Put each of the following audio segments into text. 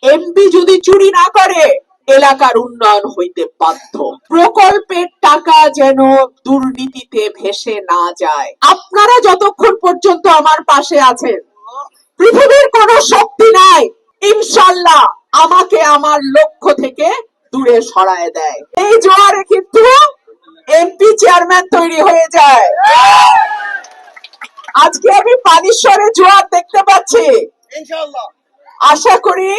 MP যদি চুরি না করে এলাকার উন্নয়ন হইতে বাধ্য। প্রকল্পের টাকা যেন দুর্নীতিতে ভেসে না যায়। আপনারা যতক্ষণ পর্যন্ত আমার পাশে আছেন, পৃথিবীর কোন শক্তি নাই ইনশাআল্লাহ আমাকে আমার লক্ষ্য থেকে দূরে সরায় দেয়। এই জোয়ারে কিন্তু এমপি চেয়ারম্যান তৈরি হয়ে যায়। আজকে আমি পানিশ্বরে জোয়ার দেখতে পাচ্ছি। ইনশাআল্লাহ আশা করি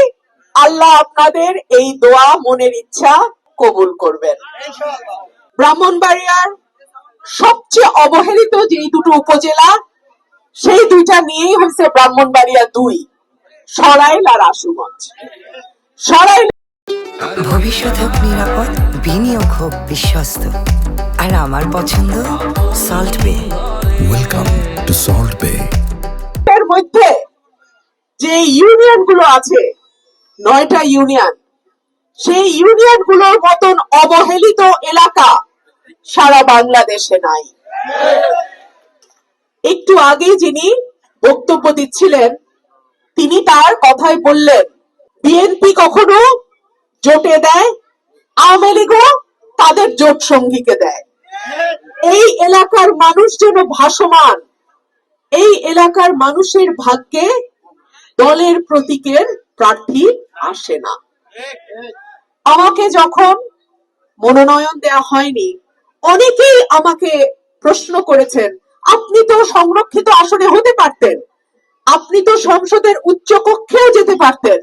আল্লাহ আপনাদের এই দোয়া মনের ইচ্ছা কবুল করবেন। ব্রাহ্মণবাড়িয়ার সবচেয়ে অবহেলিত যে দুটো উপজেলা, সেই দুইটা নিয়েই হয়েছে ব্রাহ্মণবাড়িয়া 2, সরাইল আর আশুগঞ্জ। সরাইল ভবিষ্যৎ হোক নিরাপদ, বিনিয়োগ হোক বিশ্বস্ত, আর আমার পছন্দ সল্ট বে। ওয়েলকাম টু সল্ট বে। এর মধ্যে যে ইউনিয়ন গুলো আছে, 9টা ইউনিয়ন, সেই ইউনিয়ন গুলোর মতন অবহেলিত এলাকা সারা বাংলাদেশে নাই। একটু আগে যিনি বক্তব্য দিচ্ছিলেন, তিনি তার কথায় বললেন বিএনপি কখনো জোটে দেয়, আওয়ামী লীগও তাদের জোট সঙ্গীকে দেয়। এই এলাকার মানুষ যেন ভাসমান, এই এলাকার মানুষের ভাগ্যে দলের প্রতীকের প্রার্থী আসে না। আমাকে যখন মনোনয়ন দেয়া হয়নি, অনেকেই আমাকে প্রশ্ন করেছেন, আপনি তো সংরক্ষিত আসনে হতে পারতেন, আপনি তো সংসদের উচ্চ কক্ষেও যেতে পারতেন,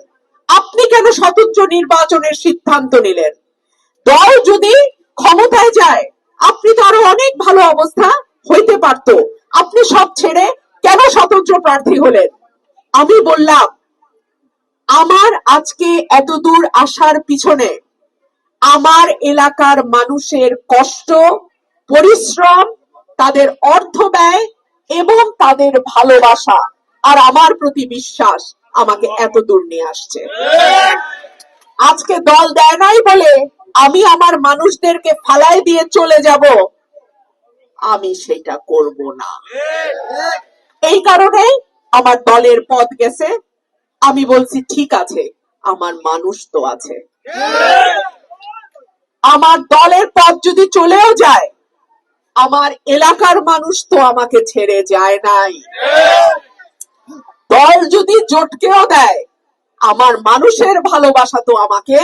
আপনি কেন স্বতন্ত্র নির্বাচনের সিদ্ধান্ত নিলেন? দল যদি ক্ষমতায় যায় আপনি তো আরো অনেক ভালো অবস্থা হইতে পারত, আপনি সব ছেড়ে কেন স্বতন্ত্র প্রার্থী হলেন? আমি বললাম, আমার আজকে এত দূর আসার পিছনে আমার এলাকার মানুষের কষ্ট, পরিশ্রম, তাদের অর্থ ব্যয় এবং তাদের ভালোবাসা আর আমার প্রতি বিশ্বাস আমাকে এত দূর নিয়ে আসছে। আজকে দল দেয় নাই বলে আমি আমার মানুষদেরকে ফালাই দিয়ে চলে যাব, আমি সেটা করব না। এই কারণে আমার দলের পদ গেছে। আমি বলছি ঠিক আছে, আমার মানুষ তো আছে। আমার দলের পদ যদি চলেও যায়, আমার এলাকার মানুষ তো আমাকে ছেড়ে যায় নাই। দল যদি জোটকেও দেয়, আমার মানুষের ভালোবাসা তো আমাকে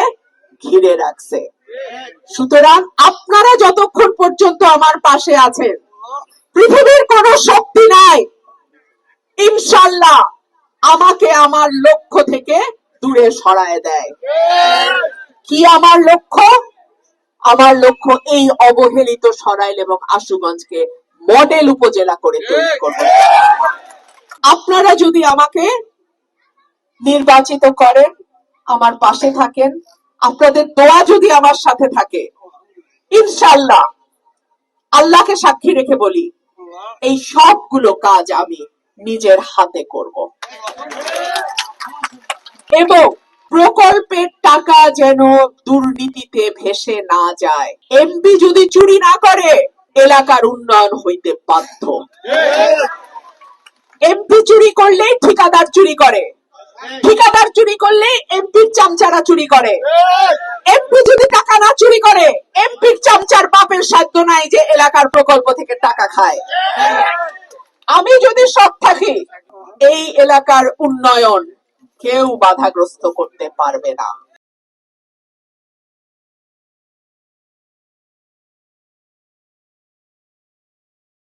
ঘিরে রাখছে। সুতরাং আপনারা যতক্ষণ পর্যন্ত আমার পাশে আছেন, পৃথিবীর কোন শক্তি নাই ইনশাআল্লাহ আমাকে আমার লক্ষ্য থেকে দূরে সরায় দেয়। কি আমার লক্ষ্য? আমার লক্ষ্য এই অবহেলিত সরাইল এবং আশুগঞ্জকে মডেল উপজেলা করে তৈরি করব। আপনারা যদি আমাকে নির্বাচিত করেন, আমার পাশে থাকেন, আপনাদের দোয়া যদি আমার সাথে থাকে, ইনশাআল্লাহ আল্লাহকে সাক্ষী রেখে বলি, এই সবগুলো কাজ আমি নিজের হাতে করব। এবং প্রকল্পের টাকা যেন দুর্নীতিতে ভেসে না যায়। এমপি যদি চুরি না করে এলাকার উন্নয়ন হইতে বাধ্য। এমপি চুরি করলে ঠিকাদার চুরি করে, ঠিকাদার চুরি করলে এমপির চামচারা চুরি করে। এমপি যদি টাকা না চুরি করে, এমপির চামচার বাপের সাধ্য নাই যে এলাকার প্রকল্প থেকে টাকা খায়। আমি যদি সৎ থাকি, এই এলাকার উন্নয়ন কেউ বাধাগ্রস্ত করতে পারবে না।